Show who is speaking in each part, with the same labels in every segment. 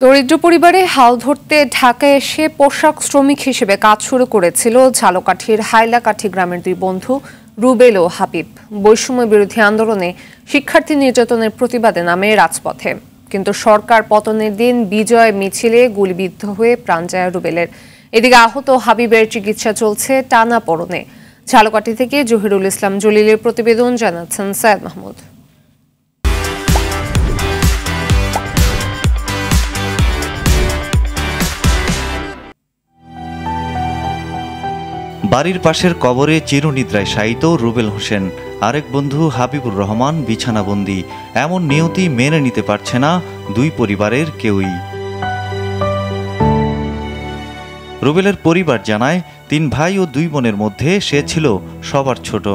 Speaker 1: দরিদ্র পরিবারে হাল ধরতে ঢাকায় এসে পোশাক শ্রমিক হিসেবে কাজ শুরু করেছিল ঝালকাঠির হাইলাকাঠি গ্রামের দুই বন্ধু রুবেল ও হাবিব। বৈষম্য বিরোধী আন্দোলনে শিক্ষার্থী নির্যাতনের প্রতিবাদে নামে রাজপথে, কিন্তু সরকার পতনের দিন বিজয় মিছিলে গুলিবিদ্ধ হয়ে প্রাণ যায় রুবেলের। এদিকে আহত হাবিবের চিকিৎসা চলছে টানাপোড়েনে। ঝালকাঠি থেকে জহিরুল ইসলাম জলিলের প্রতিবেদন, জানাচ্ছেন সৈয়দ মাহমুদ।
Speaker 2: বাড়ির পাশের কবরে চিরনিদ্রায় শায়িত রুবেল হোসেন, আরেক বন্ধু হাবিবুর রহমান বিছানাবন্দি। এমন নিয়তি মেনে নিতে পারছে না দুই পরিবারের কেউই। রুবেলের পরিবার জানায়, 3 ভাই ও 2 বোনের মধ্যে সে ছিল সবার ছোট।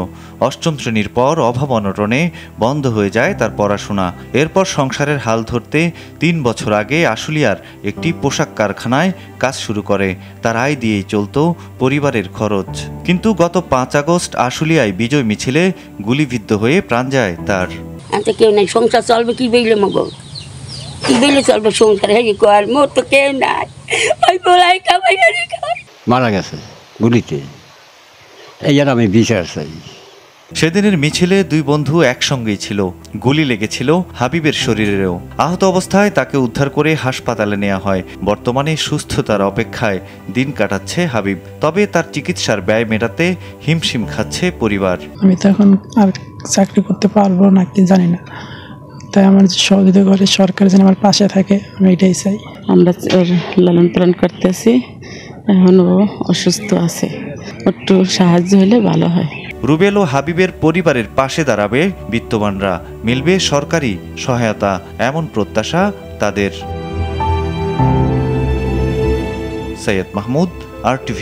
Speaker 2: অষ্টম শ্রেণীর পর অভাব অনটনে বন্ধ হয়ে যায় তার পড়াশোনা। এরপর সংসারের হাল ধরতে 3 বছর আগে আশুলিয়ার একটি পোশাক কারখানায় কাজ শুরু করে। তার আয় দিয়েই চলত পরিবারের খরচ। কিন্তু গত 5 আগস্ট আশুলিয়ায় বিজয় মিছিলে গুলিবিদ্ধ হয়ে প্রাণ যায় তার।
Speaker 3: কেউ নাই, সংসার চলবে কি বইলে মগো, কি বইলে চলবে সংসার? হ্যাঁ, মোর তো কেউ নাই,
Speaker 4: মারা গেছে গুলিতে। এই আর আমি বিচার চাই।
Speaker 2: সেদিনের মিছিলে 2 বন্ধু একসঙ্গেই ছিল। গুলি লেগেছিল হাবিবের শরীরেও। আহত অবস্থায় তাকে উদ্ধার করে হাসপাতালে নেওয়া হয়। বর্তমানে সুস্থতার অপেক্ষায় দিন কাটাচ্ছে হাবিব। তবে তার চিকিৎসার ব্যয় মেটাতে হিমশিম খাচ্ছে পরিবার।
Speaker 5: আমি তো এখন আর চাকরি করতে পারবো না কি জানি না, তাই আমার সহযোগিতা করে সরকার যেন আমার পাশে থাকে, আমি এটাই চাই।
Speaker 6: আমরা লালন পালন করতেছি, এখন ও অসুস্থ আছে, একটু সাহায্য হলে ভালো হয়।
Speaker 2: রুবেল ও হাবিবের পরিবারের পাশে দাঁড়াবে বিত্তবানরা, মিলবে সরকারি সহায়তা, এমন প্রত্যাশা তাদের। সৈয়দ মাহমুদ, RTV।